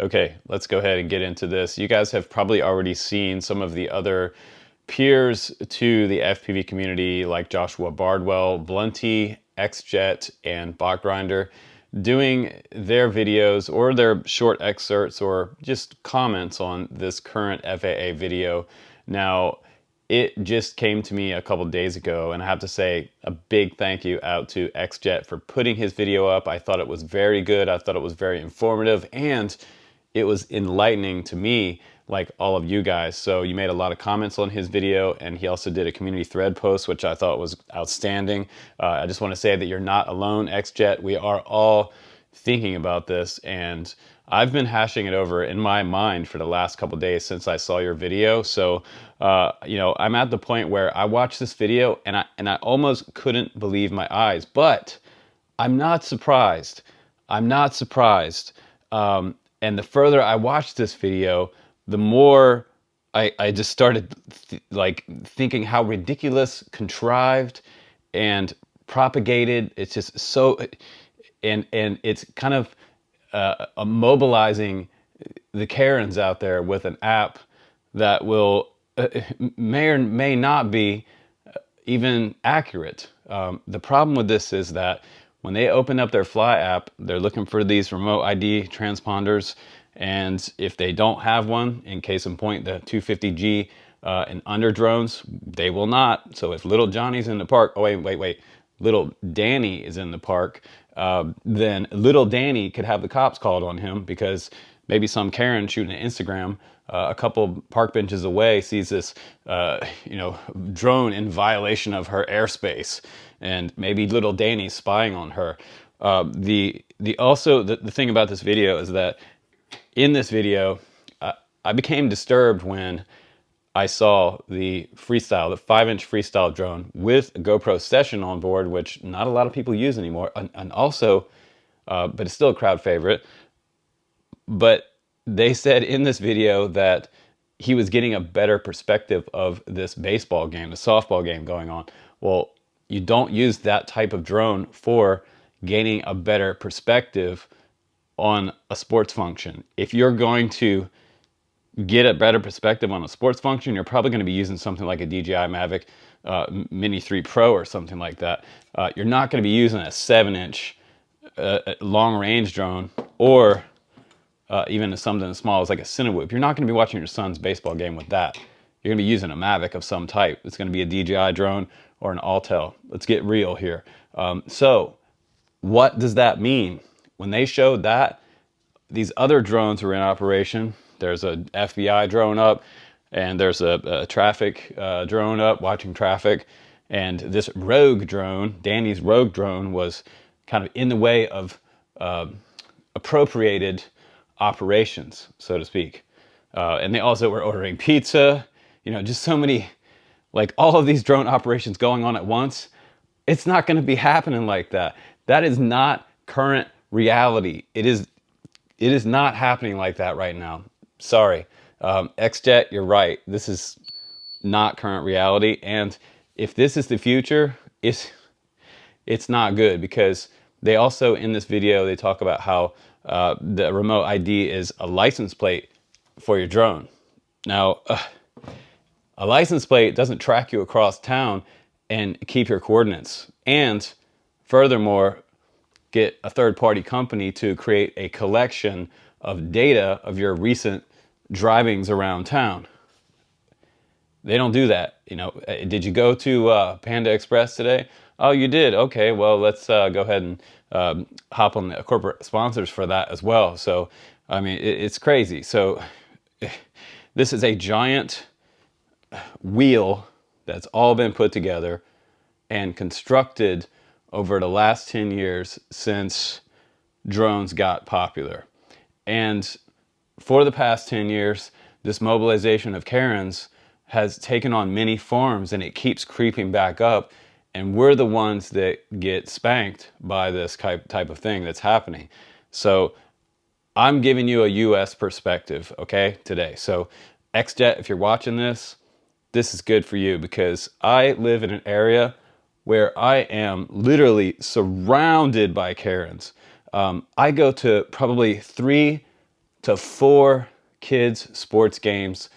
Okay, let's go ahead and get into this. You guys have probably already seen some of the other peers to the FPV community like Joshua Bardwell, Blunty, XJet, and Bachgrinder doing their videos or their short excerpts or just comments on this current FAA video. Now, it just came to me a couple days ago, and I have to say a big thank you out to XJet for putting his video up. I thought it was very good. I thought it was very informative, and it was enlightening to me, like all of you guys. So you made a lot of comments on his video, and he also did a community thread post, which I thought was outstanding. I just want to say that you're not alone, XJet. We are all thinking about this, and I've been hashing it over in my mind for the last couple days since I saw your video. So, I'm at the point where I watched this video and I almost couldn't believe my eyes, but I'm not surprised. I'm not surprised. And the further I watched this video, the more I just started thinking how ridiculous, contrived, and propagated. It's just so, and it's kind of mobilizing the Karens out there with an app that will may or may not be even accurate. The problem with this is that when they open up their Fly app, they're looking for these remote ID transponders, and if they don't have one, in case in point, the 250G and under drones, they will not. So if little Johnny's in the park, oh wait, little Danny is in the park, then little Danny could have the cops called on him because maybe some Karen shooting an Instagram a couple park benches away sees this, drone in violation of her airspace, and maybe little Danny's spying on her. The thing about this video is that in this video, I became disturbed when I saw the 5-inch freestyle drone with a GoPro Session on board, which not a lot of people use anymore, and also, but it's still a crowd favorite. But they said in this video that he was getting a better perspective of this baseball game, the softball game going on. Well, you don't use that type of drone for gaining a better perspective on a sports function. If you're going to get a better perspective on a sports function, you're probably going to be using something like a DJI Mavic Mini 3 Pro or something like that. You're not going to be using a 7-inch long-range drone, or even something as small as like a Cinewhoop. You're not going to be watching your son's baseball game with that. You're going to be using a Mavic of some type. It's going to be a DJI drone or an Autel. Let's get real here. So what does that mean? When they showed that, these other drones were in operation. There's a FBI drone up, and there's a traffic drone up watching traffic. And this rogue drone, Danny's rogue drone, was kind of in the way of appropriated operations, so to speak. And they also were ordering pizza, just so many, like all of these drone operations going on at once. It's not going to be happening like that. That is not current reality. It is not happening like that right now. Sorry. XJet, you're right. This is not current reality. And if this is the future, it's not good, because they also, in this video, they talk about how the remote ID is a license plate for your drone. Now, a license plate doesn't track you across town and keep your coordinates. And furthermore, get a third-party company to create a collection of data of your recent drivings around town. They don't do that. Did you go to Panda Express today? Oh, you did? Okay, well, let's go ahead and hop on the corporate sponsors for that as well. So, I mean, it's crazy. So, this is a giant wheel that's all been put together and constructed over the last 10 years since drones got popular. And for the past 10 years, this mobilization of Karens has taken on many forms, and it keeps creeping back up. And we're the ones that get spanked by this type of thing that's happening. So I'm giving you a U.S. perspective, okay, today. So XJet, if you're watching this is good for you, because I live in an area where I am literally surrounded by Karens. I go to probably 3 to 4 kids' sports games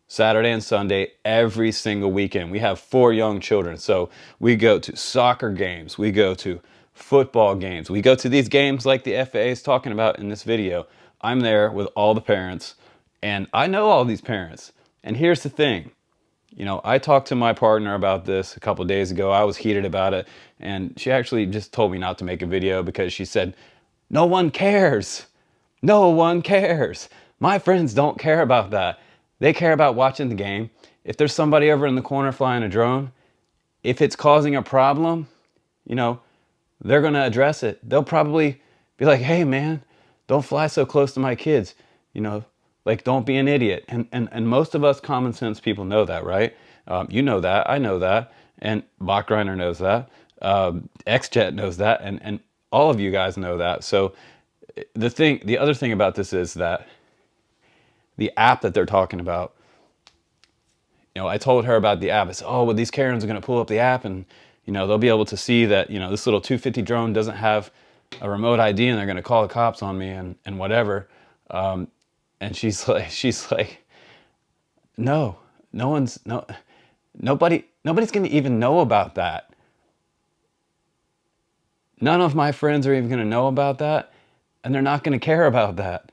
Saturday and Sunday every single weekend. We have 4 young children, so we go to soccer games, we go to football games, we go to these games like the FAA is talking about in this video. I'm there with all the parents, and I know all these parents. And here's the thing, you know, I talked to my partner about this a couple days ago. I was heated about it, and she actually just told me not to make a video because she said, no one cares. No one cares. My friends don't care about that. They care about watching the game. If there's somebody over in the corner flying a drone, if it's causing a problem, you know, they're going to address it. They'll probably be like, hey man, don't fly so close to my kids. You know, like, don't be an idiot. And most of us common sense people know that, right? You know that, I know that, and Bachreiner knows that, XJet knows that, and all of you guys know that. So the other thing about this is that the app that they're talking about, you know, I told her about the app. I said, oh, well, these Karens are going to pull up the app and, you know, they'll be able to see that, you know, this little 250 drone doesn't have a remote ID and they're going to call the cops on me and whatever. And she's like, no, nobody's going to even know about that. None of my friends are even going to know about that. And they're not going to care about that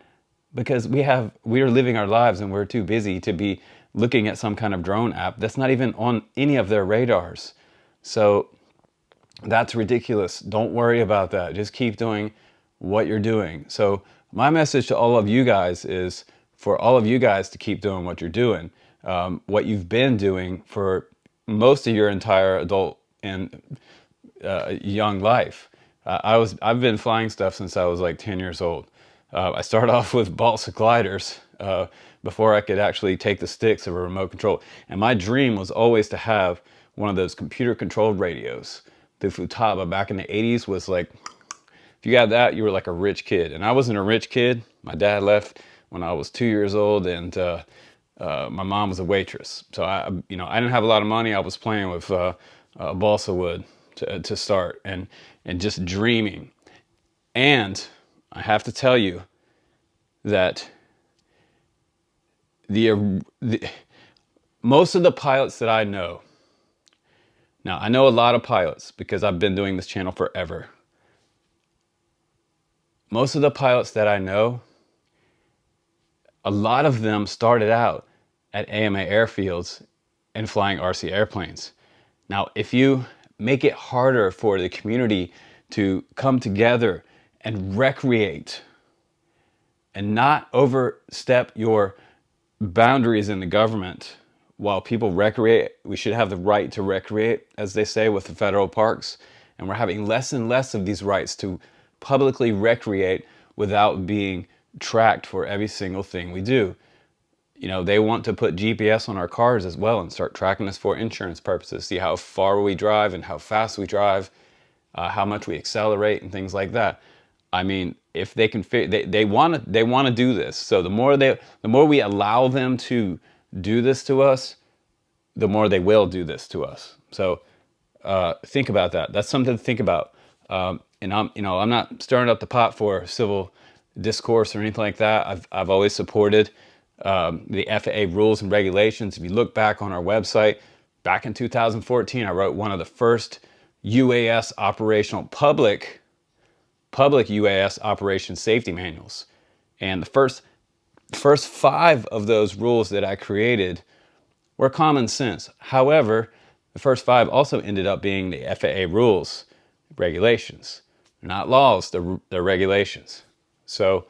because we are living our lives and we're too busy to be looking at some kind of drone app that's not even on any of their radars. So that's ridiculous. Don't worry about that. Just keep doing what you're doing. So my message to all of you guys is for all of you guys to keep doing what you're doing, what you've been doing for most of your entire adult and young life. I've been flying stuff since I was like 10 years old. I started off with balsa gliders before I could actually take the sticks of a remote control. And my dream was always to have one of those computer controlled radios. The Futaba back in the 80s was like, if you had that, you were like a rich kid. And I wasn't a rich kid. My dad left when I was 2 years old, and my mom was a waitress. So I didn't have a lot of money. I was playing with balsa wood to start and just dreaming. And I have to tell you that most of the pilots that I know, now I know a lot of pilots because I've been doing this channel forever. Most of the pilots that I know, a lot of them started out at AMA airfields and flying RC airplanes. Now, if you make it harder for the community to come together and recreate and not overstep your boundaries in the government while people recreate, we should have the right to recreate, as they say, with the federal parks. And we're having less and less of these rights to publicly recreate without being tracked for every single thing we do. You know, they want to put GPS on our cars as well and start tracking us for insurance purposes, see how far we drive and how fast we drive, how much we accelerate and things like that. I mean, if they can, they want to do this. So the more we allow them to do this to us, the more they will do this to us. So think about that. That's something to think about. And I'm not stirring up the pot for civil discourse or anything like that. I've always supported the FAA rules and regulations. If you look back on our website, back in 2014, I wrote one of the first UAS operational public UAS operation safety manuals. And the first 5 of those rules that I created were common sense. However, the first 5 also ended up being the FAA rules, regulations. They're not laws, they're regulations. So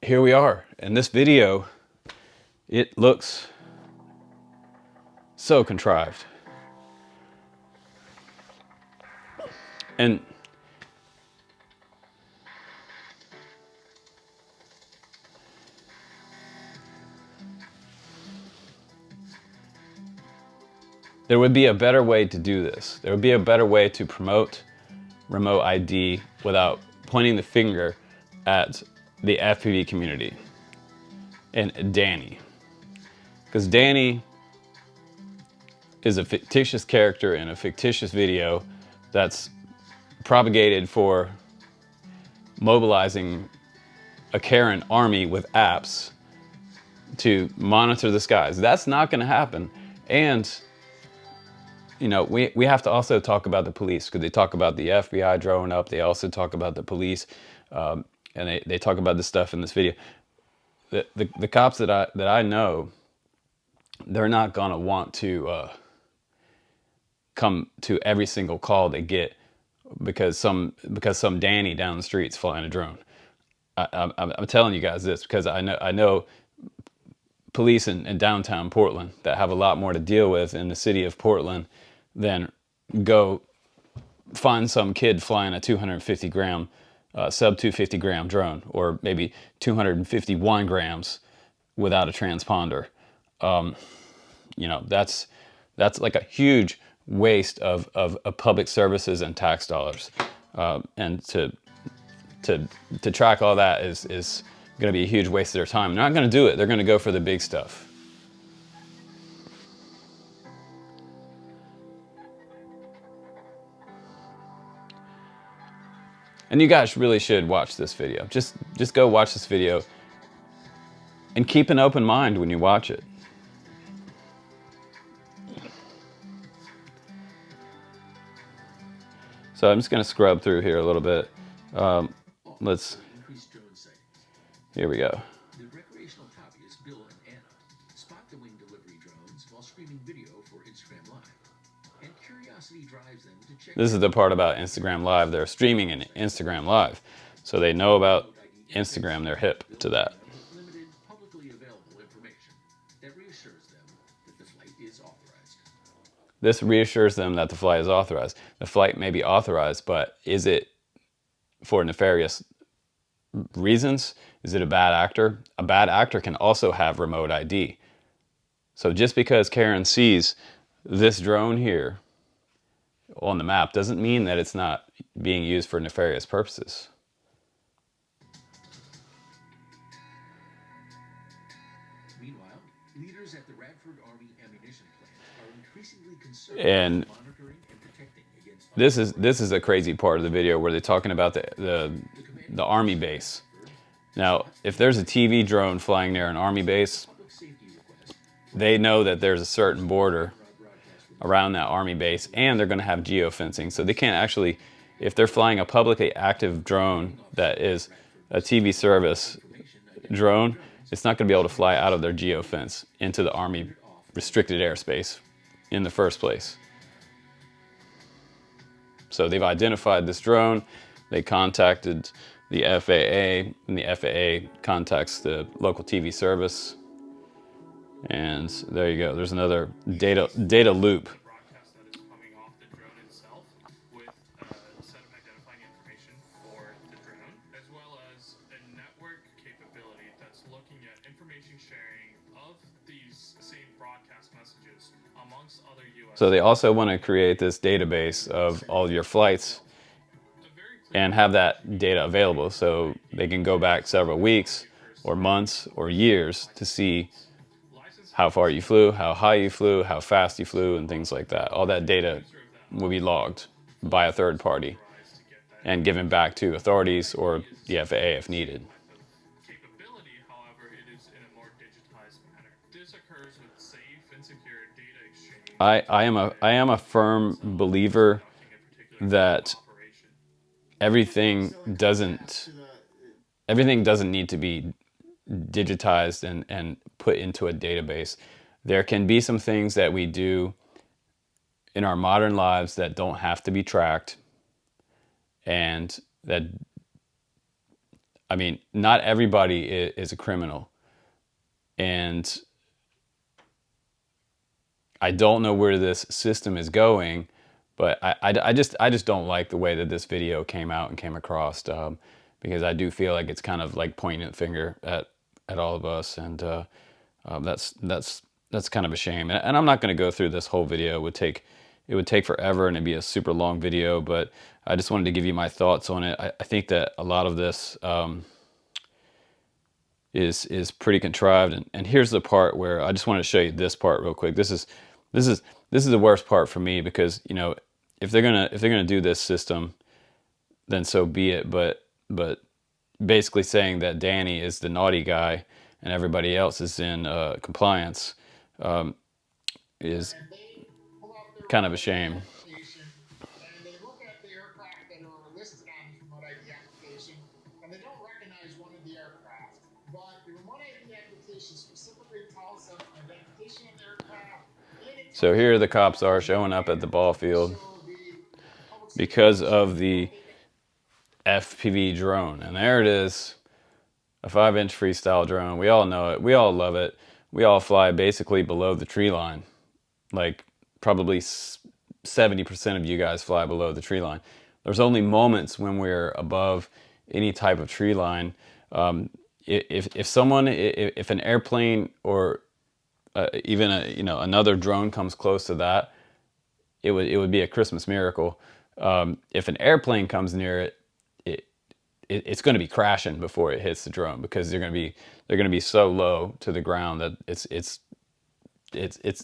here we are. In this video, it looks so contrived. And there would be a better way to do this. There would be a better way to promote remote ID without pointing the finger at the FPV community and Danny. Because Danny is a fictitious character in a fictitious video that's propagated for mobilizing a Karen army with apps to monitor the skies. That's not going to happen. And you know, we have to also talk about the police, because they talk about the FBI drone up. They also talk about the police, and they talk about this stuff in this video. The cops that I know, they're not gonna want to come to every single call they get because some Danny down the street's flying a drone. I'm telling you guys this because I know police in downtown Portland that have a lot more to deal with in the city of Portland than go find some kid flying a 250 gram, sub 250 gram drone, or maybe 251 grams without a transponder. You know, that's like a huge waste of public services and tax dollars. And to track all that is going to be a huge waste of their time. They're not going to do it. They're going to go for the big stuff. And you guys really should watch this video. Just go watch this video and keep an open mind when you watch it. So I'm just going to scrub through here a little bit. Here we go. The recreational hobbyists Bill and Anna spot the wing delivery drones while streaming video for Instagram Live. And curiosity drives them to check. This is the part about Instagram Live. They're streaming in Instagram Live. So they know about Instagram. They're hip to that. Limited publicly available information that reassures them that the flight is authorized. This reassures them that the flight is authorized. The flight may be authorized, but is it for nefarious reasons? Is it a bad actor? A bad actor can also have remote ID. So just because Karen sees this drone here on the map doesn't mean that it's not being used for nefarious purposes. Meanwhile, leaders at the Radford Army Ammunition Plant are increasingly concerned And with monitoring and protecting against this is a crazy part of the video where they're talking about the Army base. Now, if there's a TV drone flying near an Army base, public safety requests. they know that there's a certain border around that Army base, and they're going to have geofencing. So they can't actually, if they're flying a publicly active drone that is a TV service drone, it's not going to be able to fly out of their geofence into the Army restricted airspace in the first place. So they've identified this drone. They contacted the FAA, and the FAA contacts the local TV service. And there you go. There's another data loop. Broadcast that is coming off the drone itself with a set of identifying information for the drone, as well as a network capability that's looking at information sharing of these same broadcast messages amongst other U.S. So they also want to create this database of all your flights and have that data available so they can go back several weeks or months or years to see how far you flew, how high you flew, how fast you flew, and things like that. All that data will be logged by a third party and given back to authorities or the FAA if needed. Capability, however, it is in a more digitized manner. This occurs with safe and secure data exchange. I am a firm believer that everything doesn't need to be digitized and put into a database. There can be some things that we do in our modern lives that don't have to be tracked, and that, I mean, not everybody is a criminal. And I don't know where this system is going, but I just don't like the way that this video came out and came across, because I do feel like it's kind of like pointing a finger at all of us, and that's kind of a shame. And I'm not going to go through this whole video. It would take forever, and it'd be a super long video. But I just wanted to give you my thoughts on it. I think that a lot of this is pretty contrived. And here's the part where I just want to show you this part real quick. This is the worst part for me, because, you know, if they're gonna do this system, then so be it. But basically saying that Danny is the naughty guy and everybody else is in compliance is And they pull out their kind of a remote ID shame. application and they look at the aircraft that are listed on this remote ID application and they don't recognize one of the aircraft. But the remote ID application specifically tells them identification of the aircraft and it So tells here them the the cops are model and showing up at the year. ball field So the public safety because officers, of before the they make FPV drone. And there it is, a 5-inch freestyle drone. We all know it. We all love it. We all fly basically below the tree line. Like probably 70% of you guys fly below the tree line. There's only moments when we're above any type of tree line. If an airplane or even another drone comes close to that, it would be a Christmas miracle. If an airplane comes near it, it's going to be crashing before it hits the drone because they're going to be so low to the ground that it's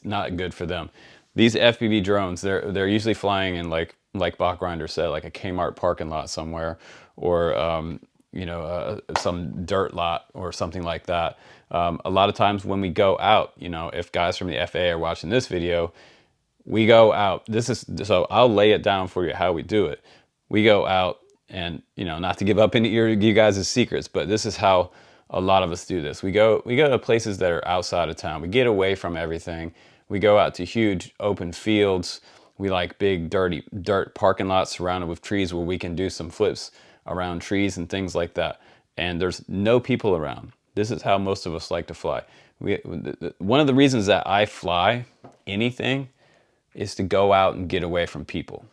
not good for them. These FPV drones, they're usually flying in like Bachgrinder said, like a Kmart parking lot somewhere, or some dirt lot or something like that. A lot of times when we go out, if guys from the FAA are watching this video, we go out. So I'll lay it down for you how we do it. We go out and not to give up any of you guys' secrets, but this is how a lot of us do this. We go to places that are outside of town. We get away from everything. We go out to huge open fields. We like big dirty dirt parking lots surrounded with trees where we can do some flips around trees and things like that. And there's no people around. This is how most of us like to fly. One of the reasons that I fly anything is to go out and get away from people.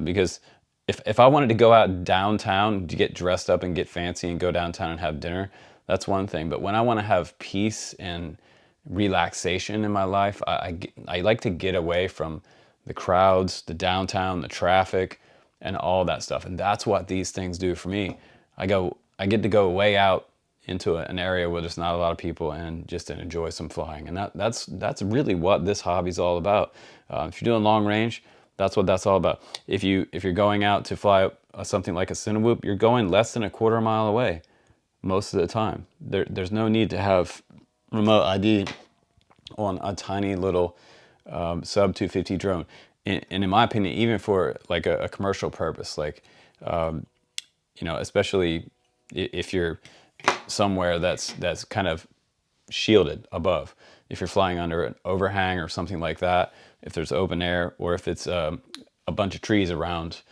Because if I wanted to go out downtown to get dressed up and get fancy and go downtown and have dinner, that's one thing. But when I want to have peace and relaxation in my life, I like to get away from the crowds, the downtown, the traffic, and all that stuff. And that's what these things do for me. I get to go way out into an area where there's not a lot of people and just to enjoy some flying. And that's really what this hobby's all about. If you're doing long range, that's what that's all about. If you're going out to fly something like a Cinewhoop, you're going less than a quarter mile away most of the time. There's no need to have remote ID on a tiny little sub 250 drone. And in my opinion, even for like a commercial purpose, like especially if you're somewhere that's kind of shielded above. If you're flying under an overhang or something like that, if there's open air, or if it's a bunch of trees around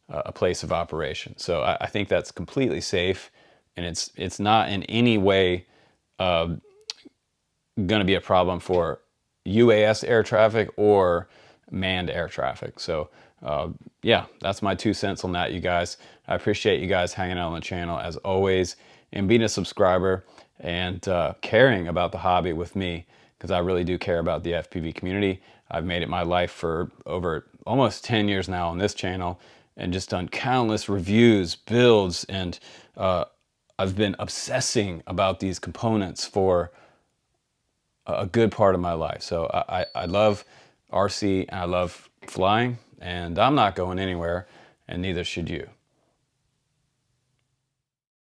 a place of operation. So I think that's completely safe, and it's not in any way going to be a problem for UAS air traffic or manned air traffic. So yeah, that's my 2 cents on that, you guys. I appreciate you guys hanging out on the channel as always and being a subscriber and caring about the hobby with me, because I really do care about the FPV community. I've made it my life for over almost 10 years now on this channel and just done countless reviews, builds, and I've been obsessing about these components for a good part of my life. So I love RC and I love flying, and I'm not going anywhere, and neither should you.